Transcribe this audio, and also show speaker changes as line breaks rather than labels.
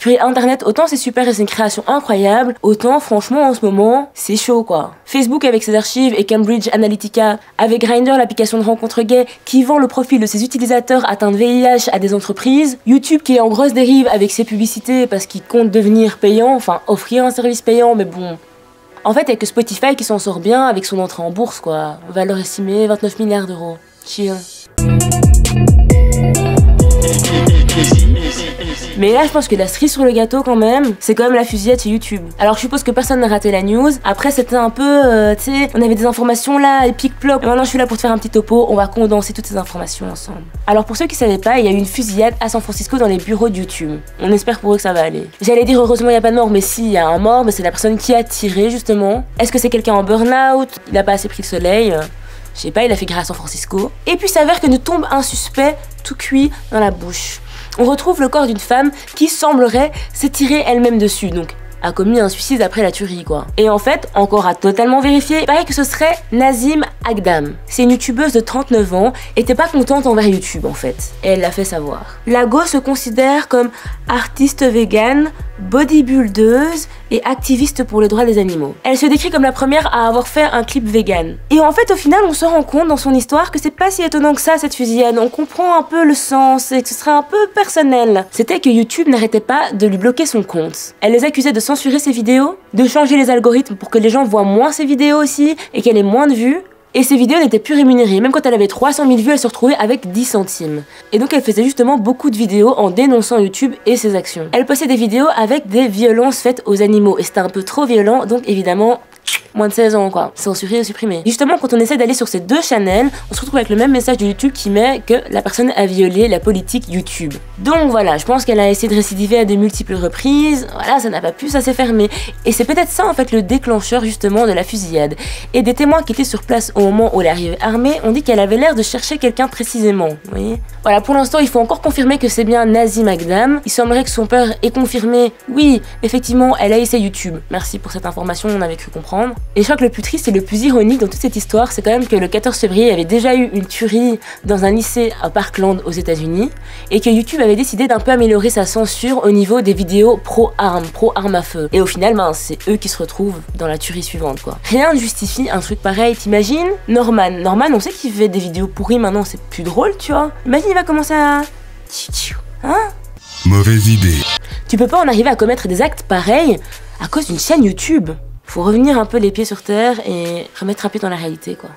Puis internet, autant c'est super et c'est une création incroyable, autant franchement en ce moment, c'est chaud quoi. Facebook avec ses archives et Cambridge Analytica, avec Grindr, l'application de rencontre gay qui vend le profil de ses utilisateurs atteints de VIH à des entreprises, YouTube qui est en grosse dérive avec ses publicités parce qu'il compte devenir payant, enfin offrir un service payant, mais bon. En fait, il n'y a que Spotify qui s'en sort bien avec son entrée en bourse quoi. Valeur estimée 29 milliards d'euros. Chill. Mais là, je pense que la cerise sur le gâteau, quand même, c'est quand même la fusillade chez YouTube. Alors, je suppose que personne n'a raté la news. Après, c'était un peu, tu sais, on avait des informations là, épic plop. Et maintenant, je suis là pour te faire un petit topo. On va condenser toutes ces informations ensemble. Alors, pour ceux qui savaient pas, il y a eu une fusillade à San Francisco dans les bureaux de YouTube. On espère pour eux que ça va aller. J'allais dire, heureusement, il n'y a pas de mort, mais si, il y a un mort, mais c'est la personne qui a tiré, justement. Est-ce que c'est quelqu'un en burn-out? Il a pas assez pris le soleil? Je sais pas, il a fait grâce à San Francisco. Et puis, s'avère que nous tombe un suspect tout cuit dans la bouche. On retrouve le corps d'une femme qui semblerait s'être tirée elle-même dessus, donc a commis un suicide après la tuerie quoi. Et en fait, encore à totalement vérifier, il paraît que ce serait Nazim Agdam. C'est une youtubeuse de 39 ans, était pas contente envers YouTube en fait, et elle l'a fait savoir. La go se considère comme artiste vegan, bodybuildeuse et activiste pour les droits des animaux. Elle se décrit comme la première à avoir fait un clip vegan. Et en fait, au final, on se rend compte dans son histoire que c'est pas si étonnant que ça, cette fusillade. On comprend un peu le sens et que ce serait un peu personnel. C'était que YouTube n'arrêtait pas de lui bloquer son compte. Elle les accusait de censurer ses vidéos, de changer les algorithmes pour que les gens voient moins ses vidéos aussi et qu'elle ait moins de vues. Et ses vidéos n'étaient plus rémunérées, même quand elle avait 300 000 vues, elle se retrouvait avec 10 centimes. Et donc elle faisait justement beaucoup de vidéos en dénonçant YouTube et ses actions. Elle postait des vidéos avec des violences faites aux animaux, et c'était un peu trop violent, donc évidemment, moins de 16 ans quoi, censuré et supprimé. Et justement, quand on essaie d'aller sur ces deux channels, on se retrouve avec le même message de YouTube qui met que la personne a violé la politique YouTube. Donc voilà, je pense qu'elle a essayé de récidiver à de multiples reprises, voilà, ça n'a pas pu, ça s'est fermé. Et c'est peut-être ça en fait le déclencheur justement de la fusillade. Et des témoins qui étaient sur place au moment où elle arrivait armée ont dit qu'elle avait l'air de chercher quelqu'un précisément, vous voyez. Voilà, pour l'instant, il faut encore confirmer que c'est bien Nazim Agdam. Il semblerait que son père ait confirmé, oui, effectivement, elle a essayé YouTube. Merci pour cette information, on avait cru comprendre. Et je crois que le plus triste et le plus ironique dans toute cette histoire, c'est quand même que le 14 février, il y avait déjà eu une tuerie dans un lycée à Parkland aux États-Unis et que YouTube avait décidé d'un peu améliorer sa censure au niveau des vidéos pro-armes à feu. Et au final, ben, c'est eux qui se retrouvent dans la tuerie suivante, quoi. Rien ne justifie un truc pareil, t'imagines? Norman, on sait qu'il fait des vidéos pourries maintenant, c'est plus drôle, tu vois. Imagine, il va commencer à... Hein?
Mauvaise idée.
Tu peux pas en arriver à commettre des actes pareils à cause d'une chaîne YouTube. Faut revenir un peu les pieds sur terre et remettre un pied dans la réalité, quoi.